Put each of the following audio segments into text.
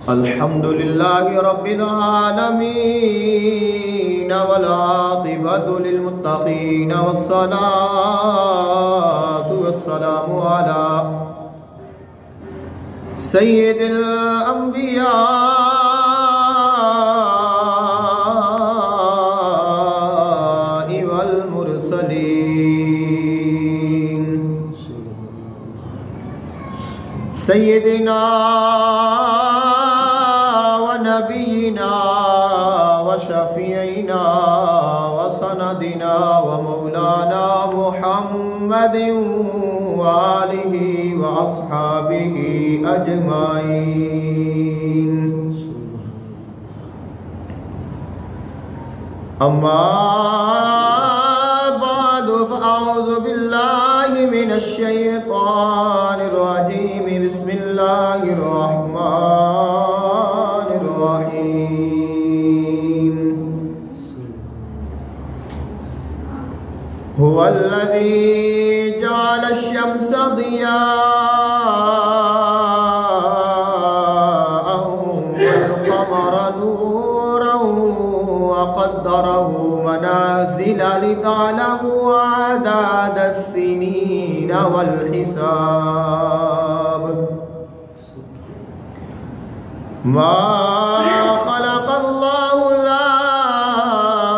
الحمد لله رب العالمين والعاقبة للمتقين والصلاة والسلام على سيد الأنبياء والمرسلين سيدنا ونبينا وشفيعنا وسندنا ومولانا محمد وآله وأصحابه أجمعين. أما بعد فأعوذ بالله من الشيطان الرجيم. بسم الله الرحمن الرحيم. هو الذي جعل الشمس ضياء والقمر نورا وقدره منازل لتعلموا عدد السنين والحساب. ما خلق الله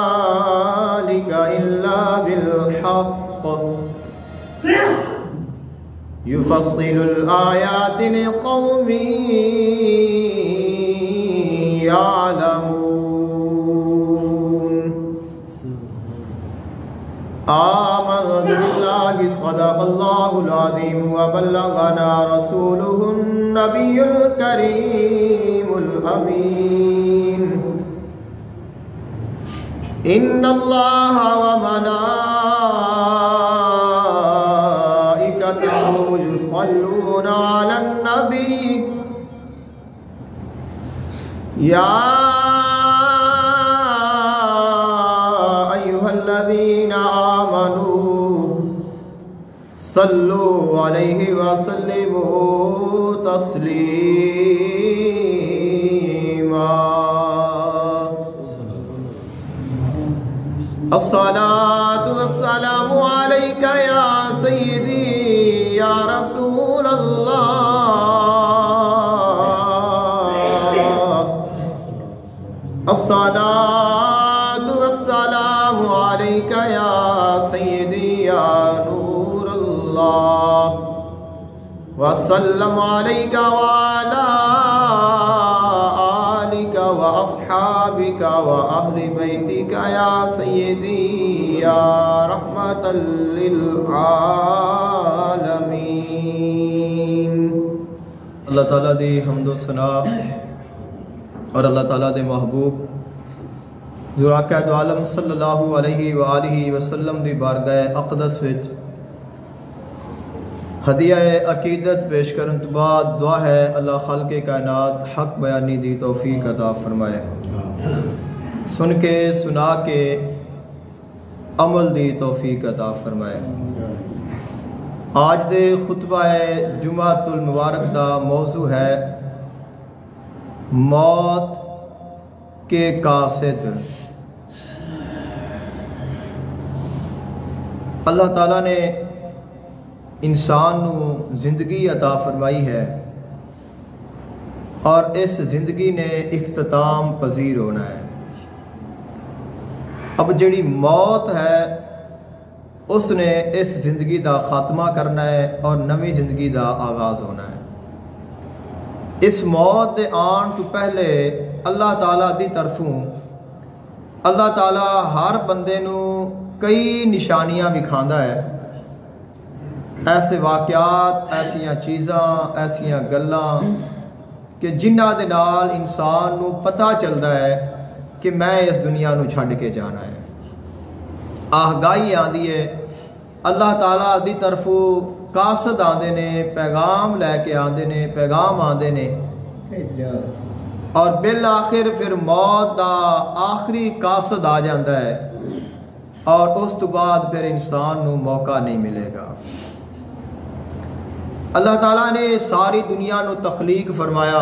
ذلك إلا بالحق يفصل الآيات لقوم يعلمون. آمنت بالله صدق الله العظيم وبلغنا رسوله النبي الكريم الأمين. إن الله وملائكته يصلون على النبي يا أيها الذين آمنوا صلوا عليه وسلموا تسليما. الصلاة والسلام عليك يا سيدي يا رسول الله. الصلاة والسلام عليك يا سيدي يا نور الله. وسلم عليك وعلى آلك وأصحابك وأهل بيتك يا سيدي يا رحمة للعالمين. اللہ تعالیٰ دی حمد و ثنا اور اللہ تعالیٰ دے محبوب حضور آقا دو عالم صلی اللہ علیہ وآلہ وسلم دی بارگاہ اقدس وچ ہدیہ عقیدت پیش کرن تو بعد دعا ہے اللہ خالق کائنات حق بیانی دی توفیق عطا فرمائے، سن کے سنا کے عمل دی توفیق عطا فرمائے. آج دے خطبہ جمعۃ المبارک دا موضوع ہے موت کے قاصد. اللہ تعالیٰ نے انسان نو زندگی عطا فرمائی ہے اور اس زندگی نے اختتام پذیر ہونا ہے. اب جڑی موت ہے اس نے اس زندگی دا خاتمہ کرنا ہے اور نویں زندگی دا آغاز ہونا ہے. اس موت دے آن تو پہلے اللہ تعالیٰ دی طرفوں اللہ تعالیٰ ہر بندے نو کئی نشانیاں دکھاندا ہے. ایسے واقعات، ایسیاں چیزاں، ایسیاں گلاں کہ جنہ دے نال انسان نو پتہ چلدا ہے کہ میں اس دنیا نو چھڈ کے جانا ہے. آگاہی آندی ہے اللہ تعالیٰ دی طرفوں، قاصد آندے نے، پیغام لے کے آندے نے، پیغام آندے نے، اور بالآخر پھر موت دا آخری قاصد آ جاندہ ہے اور اس تو بعد پھر انسان نو موقع نہیں ملے گا. اللہ تعالیٰ نے ساری دنیا نو تخلیق فرمایا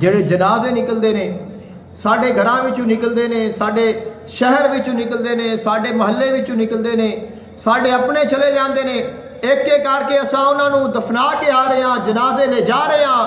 ਜਿਹੜੇ ਜਨਾਜ਼ੇ ਨਿਕਲਦੇ ਨੇ ਸਾਡੇ ਘਰਾਂ ਵਿੱਚੋਂ ਨਿਕਲਦੇ ਨੇ, ਸਾਡੇ ਸ਼ਹਿਰ ਵਿੱਚੋਂ ਨਿਕਲਦੇ ਨੇ, ਸਾਡੇ ਮਹੱਲੇ ਵਿੱਚੋਂ ਨਿਕਲਦੇ ਨੇ, ਸਾਡੇ ਆਪਣੇ ਚਲੇ ਜਾਂਦੇ ਨੇ, ਇੱਕ ਇੱਕ ਕਰਕੇ ਅਸਾਂ ਉਹਨਾਂ ਨੂੰ ਦਫਨਾ ਕੇ ਆ ਰਹੇ ਹਾਂ, ਜਨਾਜ਼ੇ ਲੈ ਜਾ ਰਹੇ ਹਾਂ,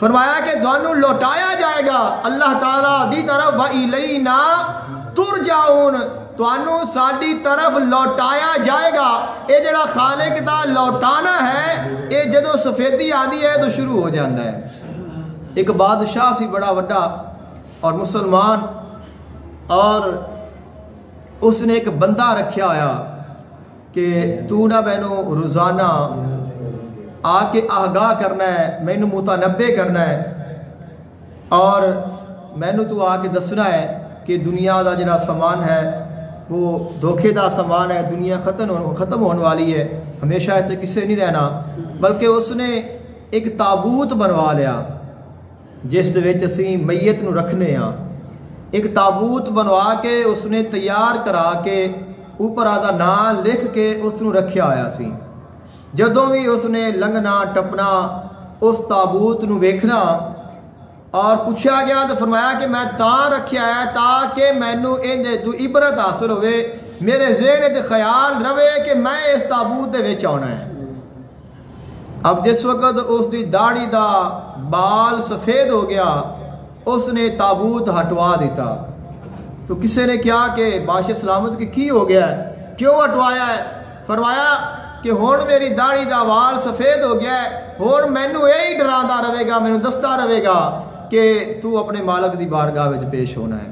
فرمایا کہ تھانوں لوٹایا جائے گا اللہ تعالیٰ دی طرف، وَإِلَيْنَا تُرْجَعُونَ، تھانوں ساڈی طرف لوٹایا جائے گا۔ یہ جڑا خالق دا لوٹانا ہے، یہ جدو سفیدی آدھی ہے تو شروع ہو جاتا ہے۔ ایک بادشاہ سی بڑا وڈا اور مسلمان، اور اس نے ایک بندہ رکھیا ہویا کہ تو نہ مینوں روزانہ آ کے آگاہ کرنا ہے، مینوں متنبع کرنا ہے، اور مینوں تو آ کے دسنا ہے کہ دنیا دا جڑا سامان ہے وہ دھوکے دا سامان ہے، دنیا ختم ہونے والی ہے، ہمیشہ اتنے کسے نہیں رہنا۔ بلکہ اس نے ایک تابوت بنوا لیا جس دے وچ اسی میت نو رکھنے ہاں۔ ایک تابوت بنوا کے اس نے تیار کرا کے اوپر آدھا نام لکھ کے اس نو رکھیا ہویا سی۔ جدوں بھی اس نے لنگنا ٹپنا اس تابوت نو ویکھنا، اور پوچھا گیا تو فرمایا کہ میں تاں رکھیا ہے تاکہ مینوں اندے تو عبرت حاصل ہوئے، میرے ذہن وچ خیال رہے کہ میں اس تابوت دے وچ آنا ہے۔ اب جس وقت اس دی داڑھی دا بال سفید ہو گیا، اس نے تابوت ہٹوا دیتا۔ تو کسی نے کیا کہ بادشاہ سلامت کی ہو گیا ہے، کیوں ہٹوایا ہے؟ فرمایا کہ ہون میری داڑھی دا وال سفید ہو گیا ہے، ہون مینوں یہی ڈراندا رہے گا، مینوں دستا رہے گا کہ تو اپنے مالک دی بارگاہ وچ پیش ہونا ہے۔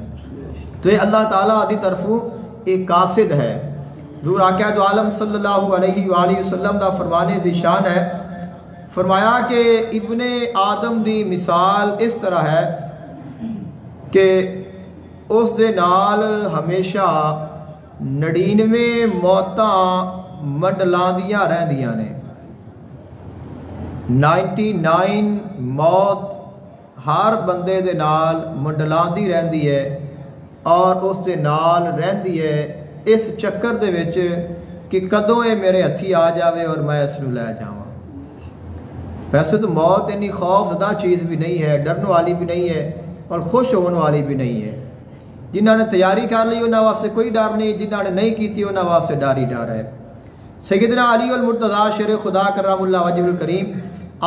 تو یہ اللہ تعالیٰ دی طرفوں ایک قاصد ہے۔ حضور آقا دو عالم صلی اللہ علیہ وآلہ وسلم دا فرمانے ذی شان ہے، فرمایا کہ ابن آدم دی مثال اس طرح ہے کہ اس دے نال ہمیشہ 99 موتاں منڈلاندیاں رہندیاں نے۔ 99 موت ہر بندے دے نال منڈلاندی رہندی ہے، اور اس دے نال رہندی ہے اس چکر دے وچ کہ کدوں یہ میرے ہتھی آ جاوے اور میں اس نو لے جاواں۔ ویسے تو موت اتنی خوف زدہ چیز بھی نہیں ہے، ڈرن والی بھی نہیں ہے، اور خوش ہونے والی بھی نہیں ہے۔ جنہوں نے تیاری کر لی انہوں واسطے کوئی ڈر نہیں، جنہوں نے نہیں کی انہوں واسطے ڈر ہی ڈر ہے۔ سیدنا علی المرتضیٰ شیر خدا کرم اللہ وجہ الکریم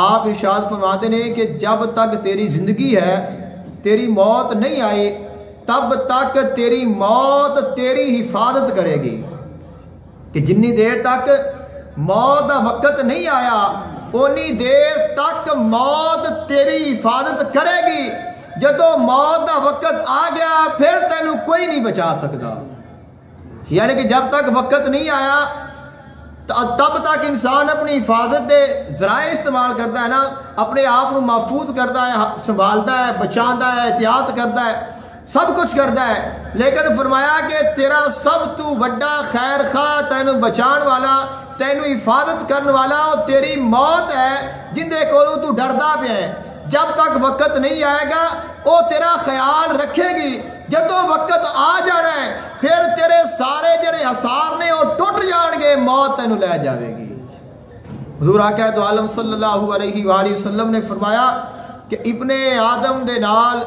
آپ ارشاد فرماتے ہیں کہ جب تک تیری زندگی ہے تیری موت نہیں آئی، تب تک تیری موت تیری حفاظت کرے گی۔ کہ جنی دیر تک موت کا وقت نہیں آیا اونی دیر تک موت تیری حفاظت کرے گی۔ جدو موت کا وقت آ گیا پھر تینوں کوئی نہیں بچا سکتا۔ یعنی کہ جب تک وقت نہیں آیا تب تک انسان اپنی حفاظت دے ذرائع استعمال کرتا ہے نا، اپنے آپ کو محفوظ کرتا ہے، سنبھالتا ہے، بچاتا ہے، احتیاط کرتا ہے، سب کچھ کرتا ہے۔ لیکن فرمایا کہ تیرا سب تو وڈا خیر خواہ، تینوں بچان والا، تینوں حفاظت کرنے والا اور تیری موت ہے جندے کولوں تو ڈردا پیا ہے۔ جب تک وقت نہیں آئے گا وہ تیرا خیال رکھے گی، جدو وقت آ جانا ہے پھر تیرے سارے جڑے حصار نے وہ ٹوٹ جان گے، موت تینوں لے جاوے گی۔ حضور آقا دو عالم صلی اللہ علیہ وآلہ وسلم نے فرمایا کہ ابن آدم دے نال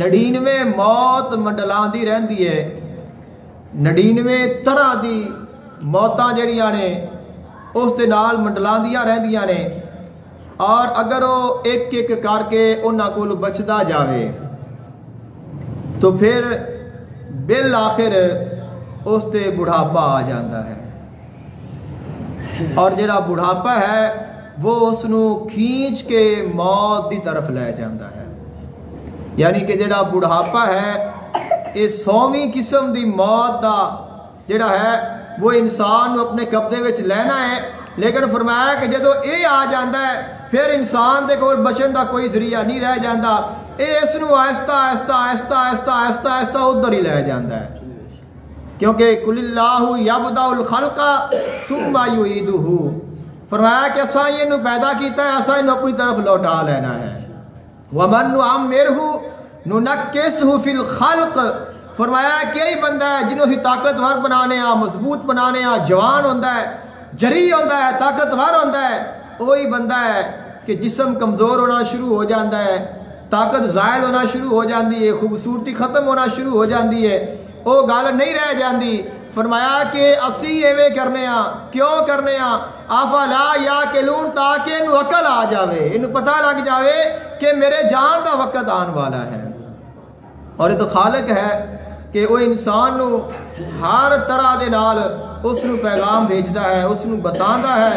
99 موت منڈلاندی رہندی ہے، 99 طرح دی موتاں جڑیاں نے اس دے نال منڈلاندیاں رہندیاں نے، اور اگر وہ ایک ایک کر کے انہاں کول بچدا جاوے تو پھر بالآخر اس تے بڑھاپا آ جاتا ہے، اور جڑا بڑھاپا ہے وہ اس نو کھینچ کے موت دی طرف لے جاتا ہے۔ یعنی کہ جڑا بڑھاپا ہے یہ 100ویں قسم دی موت دا جڑا ہے وہ انسان اپنے قبضے وچ لینا ہے۔ لیکن فرمایا کہ جدو یہ آ جاتا ہے پھر انسان دے کول بچن دا کوئی ذریعہ نہیں رہ جاتا، یہ اس نو آہستہ آہستہ آہستہ آہستہ آہستہ آہستہ ادھر ہی لے جاتا ہے۔ کیونکہ قل اللہ یبدأ الخلق ثم یعیدہ، فرمایا کہ اساں یہ پیدا کیتا ہے، اساں اپنی طرف لوٹا لینا ہے۔ ومن نعمرہ ننکسہ فی الخلق، فرمایا کہ یہی بندہ ہے جنہوں سے طاقتور بنانے ہاں، مضبوط بنانے ہاں، جوان ہوتا ہے، جری ہوتا ہے، طاقتور ہوتا ہے، وہی بندہ ہے کہ جسم کمزور ہونا شروع ہو جاتا ہے، طاقت زائل ہونا شروع ہو جاتی ہے، خوبصورتی ختم ہونا شروع ہو جاتی ہے، وہ گل نہیں رہ جاتی۔ فرمایا کہ اسی ایویں کرنے ہاں، کیوں کرنے ہاں؟ افلا یاقلون، تاکہ انہوں عقل آ جاوے، انہوں پتہ لگ جاوے کہ میرے جان دا وقت آن والا ہے۔ اور یہ تو خالق ہے کہ وہ انسان نو ہر طرح دے نال اس نو پیغام بھیجدا ہے، اس نو بتاندا ہے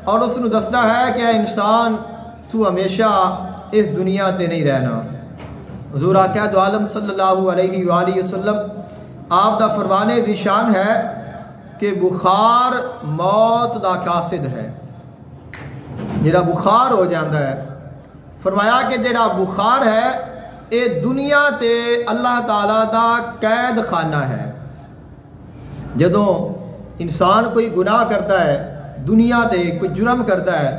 اور اس نو دسدا ہے کہ اے انسان تو ہمیشہ اس دنیا تے نہیں رہنا۔ حضور آقا دو عالم صلی اللہ علیہ وآلہ وسلم آپ دا فرمانے ذیشان ہے کہ بخار موت دا قاصد ہے۔ جڑا بخار ہو جاندہ ہے، فرمایا کہ جڑا بخار ہے اے دنیا تے اللہ تعالیٰ دا قید خانہ ہے۔ جدوں انسان کوئی گناہ کرتا ہے، دنیا تے کوئی جرم کرتا ہے،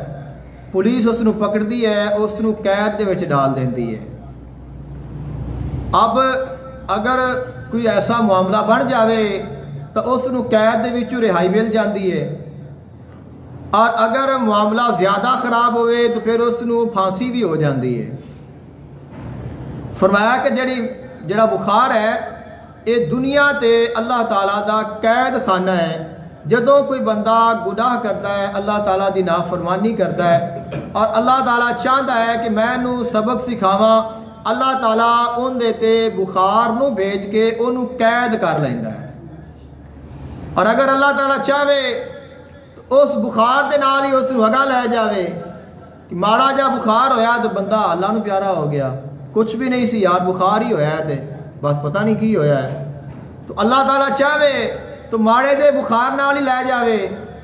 پولیس اس نو پکڑتی ہے، اس نو قید دے وچ ڈال دیندی ہے۔ اب اگر کوئی ایسا معاملہ بن جاوے تو اس نو قید دے وچوں رہائی مل جاندی ہے، اور اگر معاملہ زیادہ خراب ہوئے تو پھر اس نو پھانسی بھی ہو جاندی ہے۔ فرمایا کہ جڑا بخار ہے یہ دنیا تے اللہ تعالیٰ دا قید خانہ ہے۔ جدوں کوئی بندہ گناہ کرتا ہے، اللہ تعالیٰ دی نافرمانی کرتا ہے، اور اللہ تعالیٰ چاہتا ہے کہ میں نو سبق سکھاواں، اللہ تعالیٰ ان دیتے بخار نو بھیج کے انہوں قید کر لیندا ہے۔ اور اگر اللہ تعالیٰ چاہے تو اس بخار دے نال ہی اس نو اگا لے جاوے کہ ماڑا جا بخار ہویا تو بندہ اللہ نو پیارا ہو گیا، کچھ بھی نہیں سی یار، بخار ہی ہویا ہے تے بس پتہ نہیں کی ہویا ہے۔ تو اللہ تعالیٰ چاہے تو ماڑے دے بخار نال ہی لے جاوے،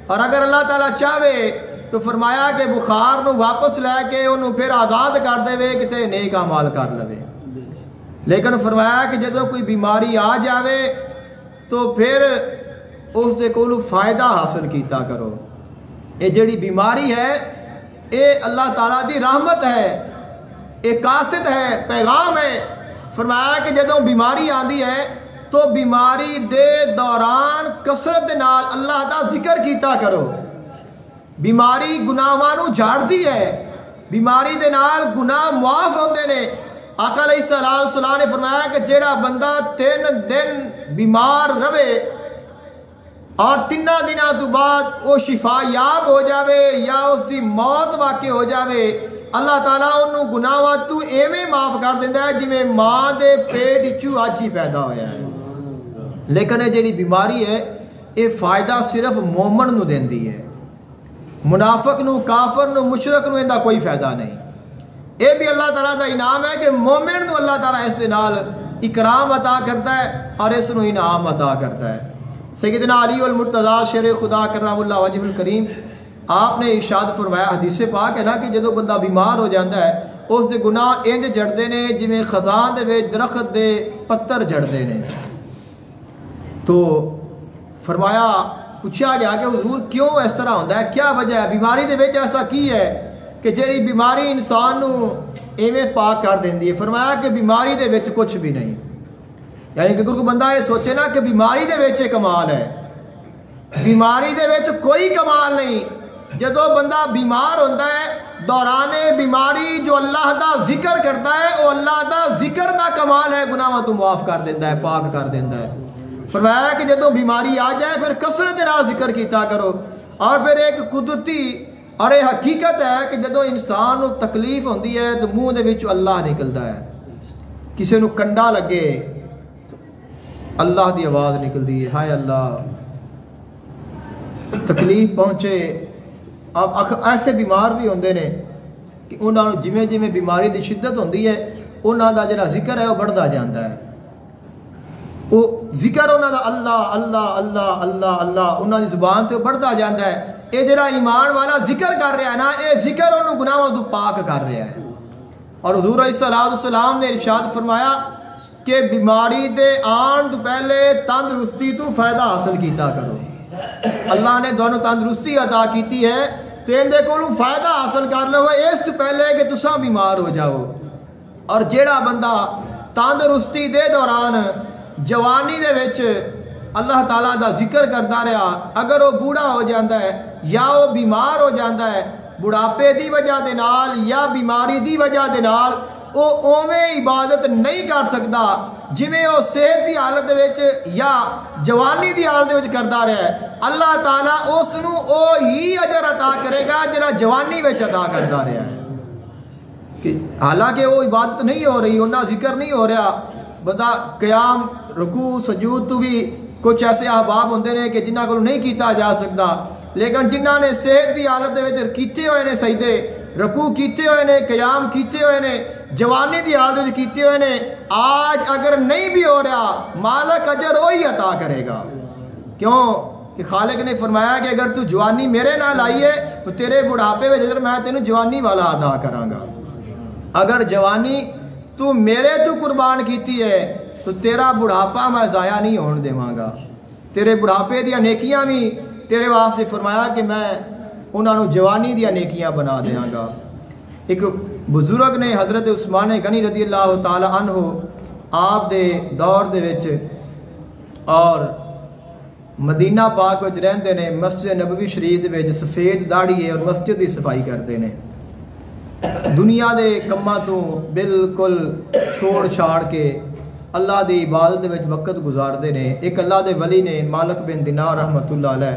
اور اگر اللہ تعالیٰ چاہے تو فرمایا کہ بخار نو واپس لے کے انہوں پھر آزاد کر دے وے کہ تے نیک اعمال کر لوے۔ لیکن فرمایا کہ جدوں کوئی بیماری آ جاوے تو پھر اس دے کولوں فائدہ حاصل کیتا کرو۔ یہ جڑی بیماری ہے یہ اللہ تعالیٰ دی رحمت ہے، ایک قاصد ہے، پیغام ہے۔ فرمایا کہ جدوں بیماری آندی ہے تو بیماری دے دوران کثرت نال اللہ دا ذکر کیتا کرو۔ بیماری گناہاں نو جھاڑ دی ہے، بیماری دے نال گناہ معاف ہوندے نے۔ آقا علیہ السلام نے فرمایا کہ جیڑا بندہ 3 دن بیمار رہے اور 3 دنوں تو بعد وہ شفا یاب ہو جاوے یا اس دی موت واقع ہو جاوے، اللہ تعالیٰ انہوں گناہاں تو ایویں معاف کر دیندہ ہے جویں ماں دے پیٹ وچوں اج ہی پیدا ہویا ہے۔ لیکن یہ جڑی بیماری ہے یہ فائدہ صرف مومن نو دیندی ہے، منافق نو، کافر نو، مشرک نو اندا کوئی فائدہ نہیں۔ یہ بھی اللہ تعالیٰ دا انعام ہے کہ مومن نو اللہ تعالیٰ اس نال اکرام عطا کرتا ہے اور اس نو انعام عطا کرتا ہے۔ سیدنا علی المرتضیٰ شیر خدا کرم اللہ وجہ الکریم آپ نے ارشاد فرمایا، حدیث پاک ہے نا کہ جدو بندہ بیمار ہو جاتا ہے اس دے گناہ انج جڑتے ہیں جویں خزان دے وچ درخت دے پتر جڑتے ہیں۔ تو فرمایا، پوچھا گیا کہ حضور کیوں اس طرح ہوتا ہے، کیا وجہ ہے، بیماری دے وچ ایسا کی ہے کہ جیڑی بیماری انسان نو ایویں پاک کر دیندی ہے؟ فرمایا کہ بیماری دے وچ کچھ بھی نہیں، یعنی کہ کوئی بندہ یہ سوچے نا کہ بیماری دے وچ کمال ہے، بیماری دے وچ کوئی کمال نہیں۔ جدو بندہ بیمار ہوتا ہے دوران بیماری جو اللہ دا ذکر کرتا ہے وہ اللہ دا ذکر دا کمال ہے، گناہاں تو معاف کر دیتا ہے، پاک کر دیتا ہے۔ فرمایا کہ جدو بیماری آ جائے پھر کثرت نال ذکر کیتا کرو۔ اور پھر ایک قدرتی اور یہ حقیقت ہے کہ جدو انسان نو تکلیف ہوندی ہے تو منہ دے وچ اللہ نکلدا ہے، کسی نو کنڈا لگے اللہ دی آواز نکلدی ہے، ہائے اللہ، تکلیف پہنچے۔ اب ایسے بیمار بھی ہوندے نے کہ انہاں نوں جویں جویں بیماری دی شدت ہوندی ہے انہاں دا جڑا ذکر ہے وہ بڑھدا جاندا ہے، وہ ذکر انہاں دا اللہ اللہ اللہ اللہ اللہ انہاں دی زبان تے بڑھدا جاندا ہے۔ یہ جڑا ایمان والا ذکر کر رہا ہے نا، یہ ذکر انہوں گناہوں تو پاک کر رہا ہے۔ اور حضور علیہ السلام نے ارشاد فرمایا کہ بیماری دے آن تو پہلے تندرستی تو فائدہ حاصل کیتا کرو۔ اللہ نے دونوں تندرستی عطا کیتی ہے تو ان دے کولوں فائدہ حاصل کر لو اس سے پہلے کہ تساں بیمار ہو جاؤ۔ اور جیڑا بندہ تندرستی دے دوران جوانی دے وچ اللہ تعالیٰ دا ذکر کرتا رہا، اگر وہ بوڑھا ہو جاتا ہے یا وہ بیمار ہو جاتا ہے بڑھاپے دی وجہ دے نال یا بیماری دی وجہ دے نال، وہ اوویں عبادت نہیں کر سکتا جویں وہ صحت کی حالت وچ یا جوانی کی حالت وچ کرتا رہا ہے. اللہ تعالیٰ اس نو وہی اجر عطا کرے گا جڑا جوانی وچ عطا کرتا رہا ہے. کہ حالانکہ وہ عبادت نہیں ہو رہی، انہاں ذکر نہیں ہو رہا، بندہ قیام رکوع سجود تو بھی کچھ ایسے احباب ہوندے نے کہ جنہاں کو نہیں کیتا جا سکتا، لیکن جنہاں نے صحت کی حالت وچ کیتے ہوئے نے سجدے، رکوع کیتے ہوئے نے، قیام کیتے ہوئے نے، جوانی دی حالت وچ کیتے ہوئے نے، آج اگر نہیں بھی ہو رہا مالک اجر وہی عطا کرے گا. کیوں کہ خالق نے فرمایا کہ اگر تو جوانی میرے نال آئی ہے تو تیرے بڑھاپے وچ اجر میں تینوں جوانی والا ادا کراں گا. اگر جوانی تو میرے تو قربان کیتی ہے تو تیرا بڑھاپا میں ضائع نہیں ہون دیواں گا. تیرے بڑھاپے دیا نیکیاں بھی تیرے واسطے فرمایا کہ میں انہاں نو جوانی دیا نیکیاں بنا دیاں گا. ایک بزرگ نے حضرت عثمان غنی رضی اللہ تعالی عنہ آپ دے دور دے وچ اور مدینہ پاک وچ رہندے نے، مسجد نبوی شریف دے وچ سفید داڑھی ہے اور مسجد دی صفائی کرتے نے. دنیا دے کماں تو بالکل چھوڑ چھاڑ کے اللہ دی عبادت دے وچ وقت گزاردے نے. ایک اللہ دے ولی نے مالک بن دینار رحمت اللہ علیہ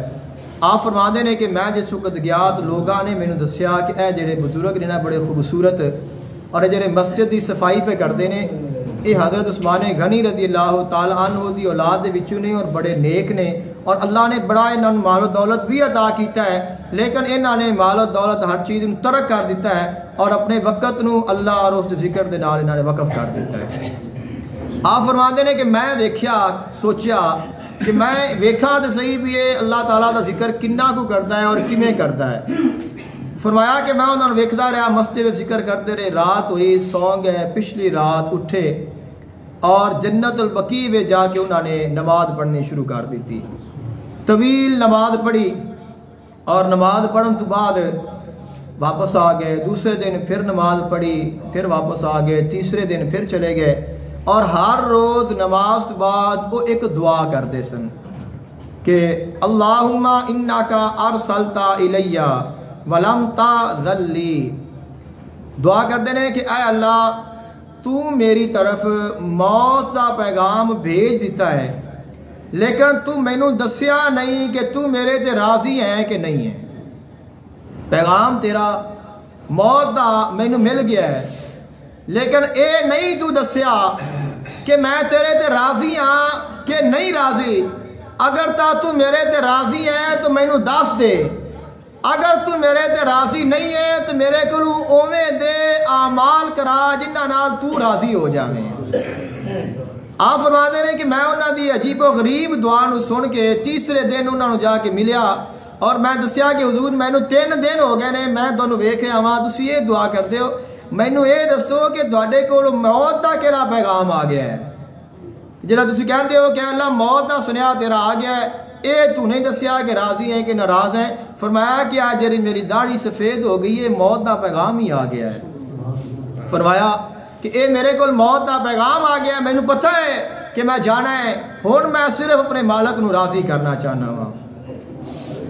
آپ فرماندے نے کہ میں جس وقت گیا تو لوگاں نے مینوں دسیا کہ اے جڑے بزرگ نے نا بڑے خوبصورت اور جڑے مسجد دی صفائی پہ کردے نے یہ حضرت عثمان غنی رضی اللہ تعالی عنہ دی اولاد دے وچوں نے اور بڑے نیک نے اور اللہ نے بڑا انہاں نوں مال و دولت بھی عطا کیتا ہے، لیکن انہاں نے مال و دولت ہر چیز نوں ترک کر دیتا ہے اور اپنے وقت نوں اللہ اور اس دے ذکر دے نال انہاں نے وقف کر دیتا ہے. آپ فرماندے نے کہ میں ویکھیا سوچیا کہ میں ویکھا تو صحیح بھی ہے اللہ تعالیٰ دا ذکر کننا کو کرتا ہے اور کیویں کرتا ہے. فرمایا کہ میں انہوں نے ویکھدا رہا مسجد میں ذکر کرتے رہے، رات ہوئی سو گئے، پچھلی رات اٹھے اور جنت البقیع میں جا کے انہوں نے نماز پڑھنی شروع کر دیتی. طویل نماز پڑھی اور نماز پڑھن تو بعد واپس آ گئے. دوسرے دن پھر نماز پڑھی، پھر واپس آ گئے. تیسرے دن پھر چلے گئے اور ہر روز نماز تو بعد وہ ایک دعا کرتے سن کہ اللہم انکا ارسلتا الیہ ولم تأذن لی. دعا کرتے ہیں کہ اے اللہ تو میری طرف موت کا پیغام بھیج دیتا ہے لیکن تو مینوں دسیا نہیں کہ تو میرے تے راضی ہے کہ نہیں ہے. پیغام تیرا موت دا مینوں مل گیا ہے لیکن اے نہیں تو دسیا کہ میں تیرے تے راضی ہاں کہ نہیں راضی. اگر تو میرے تے راضی ہے تو مینوں دس دے، اگر تو میرے تے راضی نہیں ہے تو میرے کولوں اوویں دے اعمال کرا جنہاں نال تو راضی ہو جاویں. آپ فرماتے ہیں کہ میں انہاں دی عجیب و غریب دعا نو سن کے تیسرے دن انہاں نو جا کے ملیا اور میں دسیا کہ حضور مینوں 3 دن ہو گئے نے میں تانوں ویکھ رہا ہاں تسی یہ دعا کردے ہو، مینوں یہ دسو کہ تواڈے کول موت دا کیڑا پیغام آ گیا ہے جڑا تسی کہندے ہو کہ اللہ موت دا سنیا تیرا آ گیا ہے، اے تو نہیں دسیا کہ راضی ہیں کہ ناراض ہیں. فرمایا کہ آج جری میری داڑھی سفید ہو گئی ہے موت دا پیغام ہی آ گیا ہے. فرمایا کہ اے میرے کول موت دا پیغام آ گیا ہے، مینوں پتہ ہے کہ میں جانا ہے، ہن میں صرف اپنے مالک نو راضی کرنا چاہنا وا.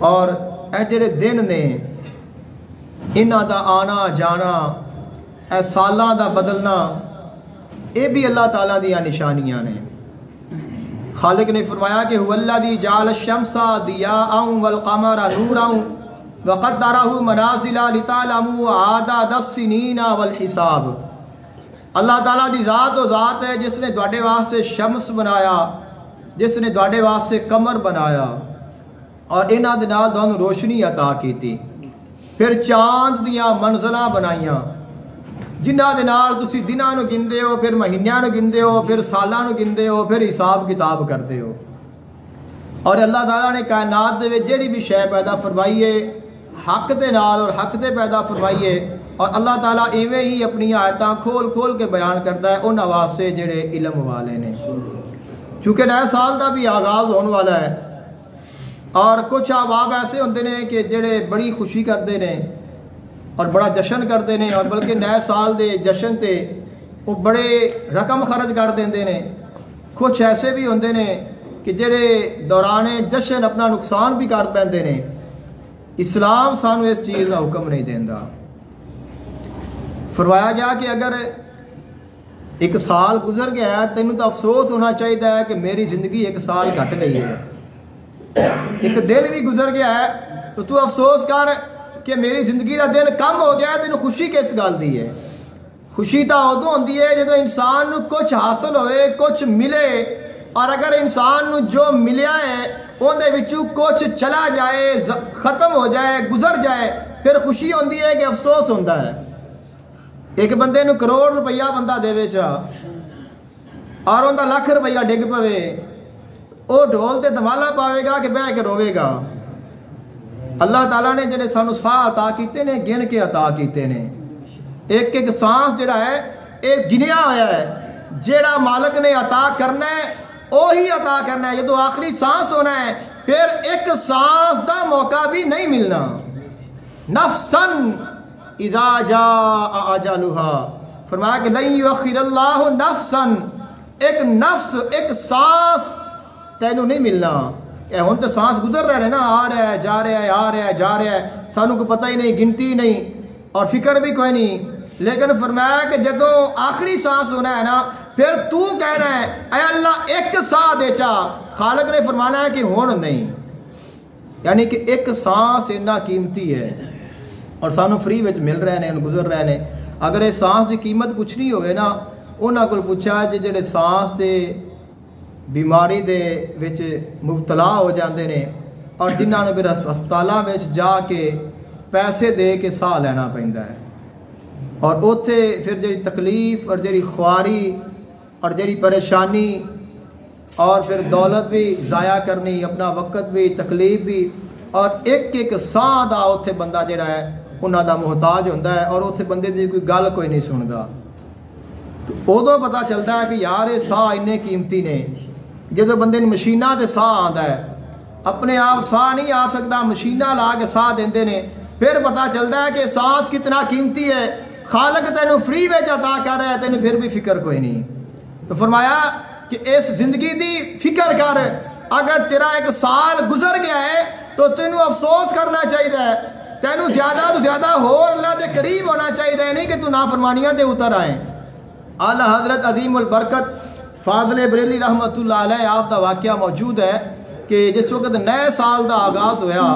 اور اے جڑے دن نے انہاں دا آنا جانا، اے سالاں دا بدلنا، اے بھی اللہ تعالیٰ دیا نشانیاں نے. خالق نے فرمایا کہ هو الذی جعل الشمس ضیاء والقمر نورا وقدرہ منازل لتعلموا عدد السنین والحساب. اللہ تعالیٰ دی ذات و ذات ہے جس نے تواڈے واسطے شمس بنایا، جس نے تواڈے واسطے قمر بنایا اور انہاں دے نال تانوں روشنی عطا کیتی. پھر چاند دیاں منزلاں بنائیاں جنہاں دے نال تسی دناں نو گندے ہو، پھر مہینیاں نو گندے ہو، پھر سالاں نو گندے ہو، پھر حساب کتاب کرتے ہو. اور اللہ تعالیٰ نے کائنات دے وچ جڑی بھی شے پیدا فرمائی ہے حق دے نال اور حق تے پیدا فرمائی ہے اور اللہ تعالیٰ ایویں ہی اپنی آیتاں کھول کھول کے بیان کرتا ہے انہاں واسطے جڑے علم والے نے. چونکہ نئے سال دا بھی آغاز ہونے والا ہے اور کچھ احباب ایسے ہوندے نے کہ جڑے بڑی خوشی کرتے ہیں اور بڑا جشن کرتے ہیں اور بلکہ نئے سال دے جشن تے وہ بڑے رقم خرچ کر دیندے نے. کچھ ایسے بھی ہوندے نے کہ جڑے دوران جشن اپنا نقصان بھی کر پیندے نے. اسلام سانو اس چیز کا حکم نہیں دیندا. فرمایا گیا کہ اگر ایک سال گزر گیا ہے، تینوں تو افسوس ہونا چاہیے ہے کہ میری زندگی ایک سال گھٹ گئی ہے۔ ایک دن بھی گزر گیا ہے تو افسوس کر کہ میری زندگی کا دن کم ہو گیا ہے۔ تینوں خوشی کس گل دی ہے؟ خوشی تو ادو ہوتی ہے جب انسان کچھ حاصل ہوئے، کچھ ملے، اور اگر انسان جو ملیا ہے اندر کچھ چلا جائے، ختم ہو جائے، گزر جائے، پھر خوشی ہوتی ہے کہ افسوس ہوتا ہے۔ ایک بندے نو کروڑ روپیہ بندہ دے چاہ اور اندر لاکھ روپیہ ڈگ پوے، وہ ڈھول تے دمالا پاوے گا کہ بہ کے روے گا؟ اللہ تعالیٰ نے جڑے سانو ساہ عطا کیتے نے، گن کے عطا کیتے نے۔ ایک ایک سانس جڑا ہے ایک گنیا ہوا ہے، جڑا مالک نے عطا کرنا ہے وہی عطا کرنا ہے۔ جدو آخری سانس ہونا ہے پھر ایک سانس دا موقع بھی نہیں ملنا۔ نفسن اذا جاء اجلها، فرمایا کہ لن یؤخر اللہ نفسن، ایک نفس، ایک سانس تینوں نہیں ملنا۔ ہن تو سانس گزر رہے ہیں نا، آ رہا ہے جا رہا ہے، آ رہا ہے جا رہا ہے، سانوں کو پتہ ہی نہیں، گنتی نہیں اور فکر بھی کوئی نہیں۔ لیکن فرمایا کہ جدو آخری سانس ہونا ہے نا پھر تو کہنا ہے اے اللہ ایک سا دے چا، خالق نے فرمانا ہے کہ ہون نہیں۔ یعنی کہ ایک سانس اتنا قیمتی ہے اور سانو فری وچ مل رہے ہیں، گزر رہے ہیں۔ اگر یہ سانس کی قیمت پوچھنی ہوئے نا، انہاں کو پوچھا جڑے سانس دے بیماری دے وچ مبتلا ہو جاندے نے اور جنہاں نے پھر ہسپتالاں وچ جا کے پیسے دے کے ساہ لینا پیندا ہے، اور اوتھے پھر جڑی تکلیف اور جڑی خواری اور جڑی پریشانی اور پھر دولت بھی ضائع کرنی، اپنا وقت بھی، تکلیف بھی، اور ایک ایک ساہ دا اوتھے بندہ جڑا ہے انہاں دا محتاج ہوندا ہے، اور اوتھے بندے دی کوئی گل کوئی نہیں سندا۔ تو ادو پتہ چلتا ہے کہ یار یہ ساہ انے قیمتی نے۔ جدو بندے مشیناں تے ساہ آندا ہے، اپنے آپ ساہ نہیں آ سکتا، مشیناں لا کے ساہ دیندے نے، پھر پتہ چلتا ہے کہ سانس کتنا قیمتی ہے۔ خالق تینوں فری وچ عطا کر رہا ہے، تینوں پھر بھی فکر کوئی نہیں۔ تو فرمایا کہ اس زندگی دی فکر کر، اگر تیرا ایک سال گزر گیا ہے تو تینوں افسوس کرنا چاہیے، تینوں زیادہ تو زیادہ ہور اللہ دے قریب ہونا چاہیے، نہیں کہ تو نافرمانیاں تے اتر آئیں۔ اعلیٰ حضرت عظیم البرکت فاضل بریلی رحمۃ اللہ علیہ آپ دا واقعہ موجود ہے کہ جس وقت نئے سال دا آغاز ہویا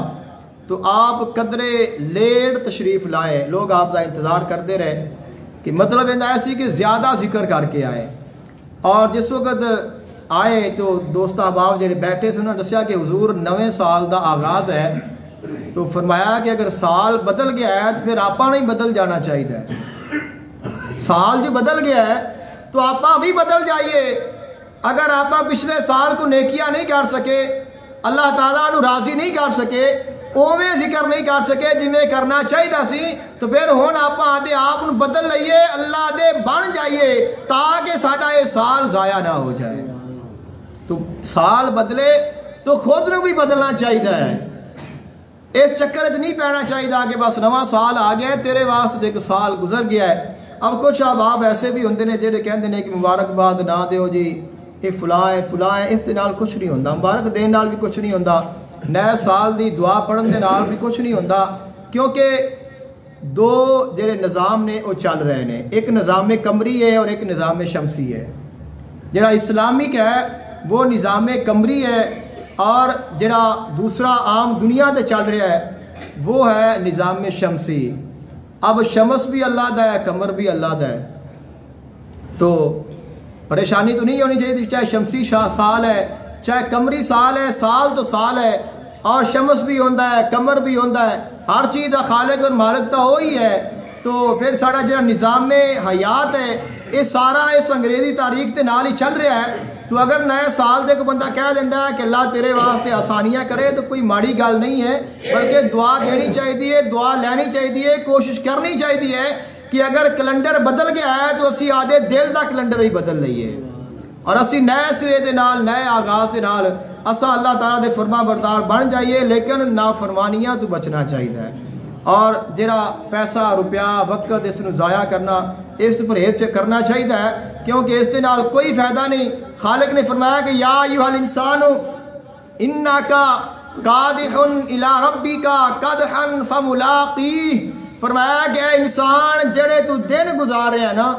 تو آپ قدرے لیٹ تشریف لائے، لوگ آپ دا انتظار کرتے رہے کہ مطلب ایسی کہ زیادہ ذکر کر کے آئے۔ اور جس وقت آئے تو دوست احباب جڑے بیٹھے سے انہوں نے دسیا کہ حضور نویں سال دا آغاز ہے، تو فرمایا کہ اگر سال بدل گیا ہے تو پھر آپا نہیں بدل جانا چاہیے۔ سال جو بدل گیا ہے تو آپا بھی بدل جائیے۔ اگر آپا پچھلے سال کو نیکیاں نہیں کر سکے، اللہ تعالیٰ نو راضی نہیں کر سکے، اوویں ذکر نہیں کر سکے جویں کرنا چاہیے سی، تو پھر ہن آپا آدھے آپ بدل لئیے، اللہ دے بن جائیے تاکہ ساڈا یہ سال ضائع نہ ہو جائے۔ تو سال بدلے تو خود نو بھی بدلنا چاہیے ہے، اس چکر چ نہیں پینا چاہیے کہ بس نواں سال آ گیا ہے تیرے واسطے ایک سال گزر گیا ہے۔ اب کچھ احباب ایسے بھی ہوندے نے جڑے کہندے نے کہ مبارکباد نہ دیو جی، یہ فلاں ہے فلاں ہے، اس دے نال کچھ نہیں ہوندا، مبارک دین نال بھی کچھ نہیں ہوندا، نئے سال دی دعا پڑھن دے نال بھی کچھ نہیں ہوندا، کیونکہ دو جڑے نظام نے وہ چل رہے ہیں، ایک نظام قمری ہے اور ایک نظام شمسی ہے۔ جڑا اسلامک ہے وہ نظام قمری ہے، اور جڑا دوسرا عام دنیا تے چل رہا ہے وہ ہے نظام شمسی۔ اب شمس بھی اللہ دا ہے، قمر بھی اللہ دا ہے، تو پریشانی تو نہیں ہونی چاہیے، چاہے شمسی سال ہے چاہے قمری سال ہے، سال تو سال ہے، اور شمس بھی ہوتا ہے، قمر بھی ہوتا ہے، ہر چیز کا خالق اور مالک تو وہی ہے۔ تو پھر سارا جو نظام حیات ہے یہ سارا اس انگریزی تاریخ کے نال ہی چل رہا ہے۔ تو اگر نئے سال دے کو بندہ کہہ دینا ہے کہ اللہ تیرے واسطے آسانیاں کرے تو کوئی ماڑی گل نہیں ہے، بلکہ دعا دینی چاہیے، دعا لینی چاہیے، کوشش کرنی چاہیے کہ اگر کیلنڈر بدل گیا ہے تو اسی آدھے دل دا کیلنڈر ہی بدل لئیے، اور اسی نئے سرے دے نال، نئے آغاز دے نال اسا اللہ تعالیٰ دے فرما بردار بن جائیے، لیکن نافرمانیاں تو بچنا چاہیے۔ اور جڑا پیسہ روپیہ وقت اس نو ضائع کرنا، اس پرہیز کرنا چاہیے، کیونکہ اس دے نال کوئی فائدہ نہیں۔ خالق نے فرمایا کہ یا ایھا الانسان انکا قادح الی ربک قدحا فملاقیہ، فرمایا کہ اے انسان جڑے تو دن گزار رہے ہیں نا،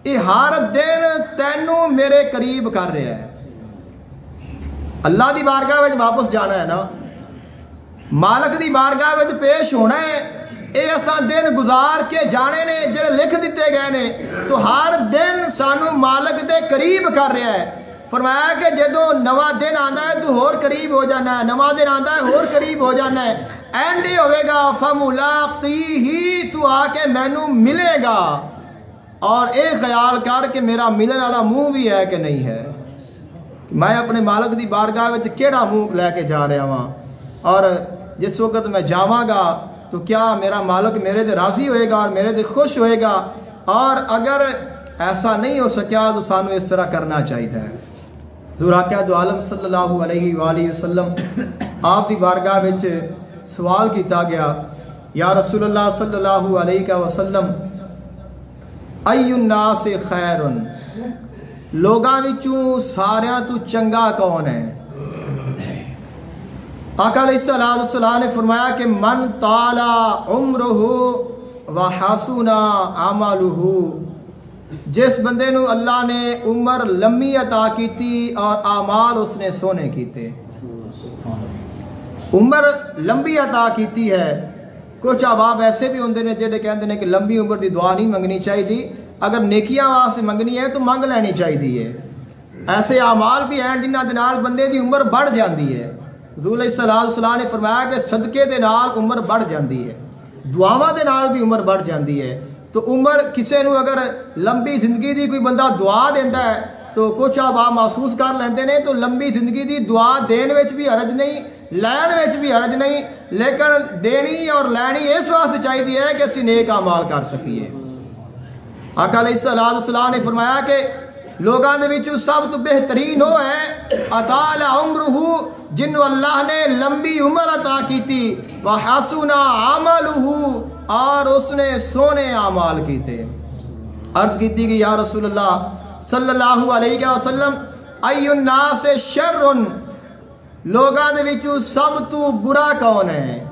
یہ ہر دن تینوں میرے قریب کر رہا ہے. اللہ دی بارگاہ وچ واپس جانا ہے نا, مالک دی بارگاہ وچ پیش ہونا ہے. اے اساں دن گزار کے جانے نے جڑے لکھ دیتے گئے نے, تو ہر دن سانو مالک دے قریب کر رہا ہے. فرمایا کہ جدو نواں دن آندا ہے تو ہور قریب ہو جانا ہے, نواں دن آندا ہے ہور قریب ہو جانا ہے. اینڈ ہی ہوئے گا فملاقیہ, تو آ کے مینوں ملے گا, اور اے خیال کر کہ میرا ملن والا منہ بھی ہے کہ نہیں ہے. میں اپنے مالک دی بارگاہ وچ کیڑا منہ لے کے جا رہا ہاں, اور جس وقت میں جاواں گا تو کیا میرا مالک میرے دے راضی ہوئے گا اور میرے دے خوش ہوئے گا. اور اگر ایسا نہیں ہو سکیا تو سانو اس طرح کرنا چاہیے. حضور آقا دو عالم صلی اللہ علیہ وآلہ وسلم آپ دی بارگاہ وچ سوال کیتا گیا, یا رسول اللہ صلی اللہ علیہ وسلم ای الناس خیر, لوگاں وچوں ساریاں تو چنگا کون ہے؟ آقا علیہ السلام نے فرمایا کہ من طال عمرہ وحسن عملہ, جس بندے نو اللہ نے عمر لمبی عطا کیتی اور اعمال اس نے سونے کیتے. عمر لمبی عطا کیتی ہے. کچھ احباب ایسے بھی ہوندے نے جڑے کہندے نے کہ لمبی عمر دی دعا نہیں منگنی چاہیے, اگر نیکیاں واسطے منگنی ہے تو منگ لینی چاہیے. ایسے اعمال بھی ہیں جنہاں دے نال بندے دی عمر بڑھ جاندی ہے. حضور علیہ السلام نے فرمایا کہ صدقے دے نال عمر بڑھ جاندی ہے, دعاواں دے نال بھی عمر بڑھ جاندی ہے. تو عمر کسے نو اگر لمبی زندگی دی کوئی بندہ دعا دیندا ہے تو کچھ احباب محسوس کر لیندے نے, تو لمبی زندگی دی دعا دین وچ بھی حرج نہیں, لین وچ بھی حرج نہیں, لیکن دینی اور لینی اس واسطے چاہیے ہے کہ اسی نیک اعمال کر سکیے. آقا علیہ السلام نے فرمایا کہ لوگاں دے وچوں سب تو بہترین وہ ہے اطال عمرہ, جنوں اللہ نے لمبی عمر عطا کیتی, وحسن عملہ, اور اس نے سونے اعمال کیتے. عرض کیتی کہ یا رسول اللہ صلی اللہ علیہ وسلم ای الناس شر, لوگاں دے وچوں سب تو برا کون ہے؟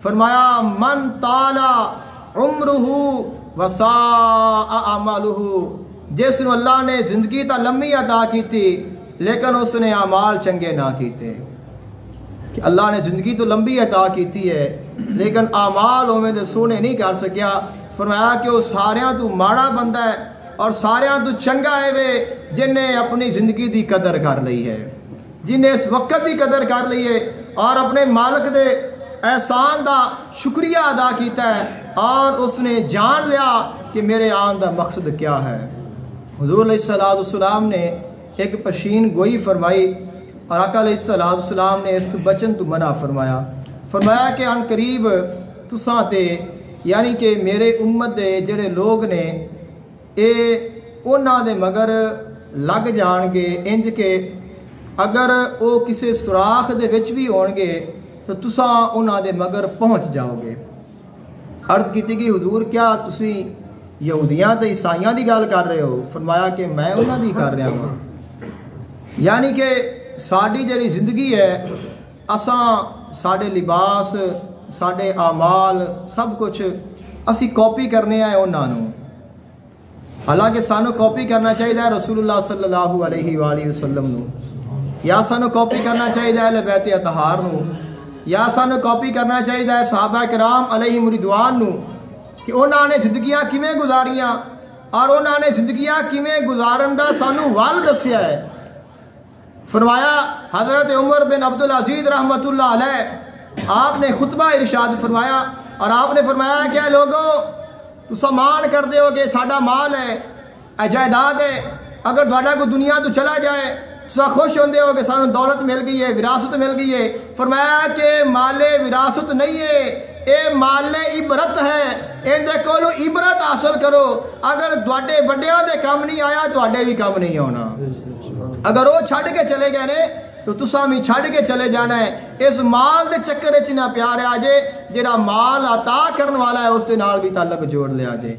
فرمایا من طال عمرہ وساء عملہ, جس نو اللہ نے زندگی تا لمبی عطا کیتی لیکن اس نے اعمال چنگے نہ کیتے. کہ اللہ نے زندگی تو لمبی عطا کیتی ہے لیکن اعمال اوویں دے سونے نہیں کر سکیا. فرمایا کہ وہ ساریاں تو ماڑا بندہ ہے اور ساریاں تو چنگا ہے وے جن نے اپنی زندگی دی قدر کر لی ہے, جن نے اس وقت دی قدر کر لی ہے اور اپنے مالک دے احسان دا شکریہ ادا کیتا ہے, اور اس نے جان لیا کہ میرے آن دا مقصد کیا ہے. حضور علیہ السلام نے ایک پشین گوئی فرمائی اور آقا علیہ السلام نے اس تو بچن تو منع فرمایا. فرمایا کہ ان قریب تساں تے یعنی کہ میرے امت دے جڑے لوگ نے اے انہاں دے مگر لگ جان گے انج کہ اگر وہ کسی سوراخ دے وچ بھی ہون گے تو تساں انہاں دے مگر پہنچ جاؤ گے. عرض کیتی کہ حضور کیا تسی یہودیاں تے عیسائیاں دی گل کر رہے ہو؟ فرمایا کہ میں انہاں دی کر رہا ہوں. یعنی کہ ساڈی جڑی زندگی ہے اساں ساڈے لباس ساڈے اعمال سب کچھ اسی کاپی کرنے آئے انہاں نوں. حالانکہ سانو کاپی کرنا چاہیے رسول اللہ صلی اللہ علیہ وآلہ وسلم نو, یا سانو کاپی کرنا چاہیے اہل بیت اطہار نو, یا سانو کاپی کرنا چاہیے صحابہ کرام علیہم رضوان نو کہ انہاں نے زندگیاں کیویں گزاریاں اور انہاں نے زندگیاں کیویں گزارن دا سانو ول دسیا ہے. فرمایا حضرت عمر بن عبدالعزیز رحمۃ اللہ علیہ آپ نے خطبہ ارشاد فرمایا اور آپ نے فرمایا کہ اے لوگو تساں مان کر دے ہو کہ ساڈا مال ہے, اے جائیداد ہے, اگر تہاڈا کوئی دنیا تو چلا جائے تساں خوش ہوندے ہو کہ سانو دولت مل گئی ہے, وراثت مل گئی ہے. فرمایا کہ مال وراثت نہیں ہے, اے مال عبرت ہے, ان دے کولوں عبرت حاصل کرو. اگر تہاڈے وڈیاں دے کام نہیں آیا تہاڈے بھی کام نہیں ہونا. اگر وہ چھڑ کے چلے گئے نے تو تساں بھی چھڑ کے چلے جانا ہے. اس مال دے چکر وچ نہ پیار آ جے, جڑا مال عطا کرن والا ہے اس دے نال بھی تعلق جوڑ لیا جے.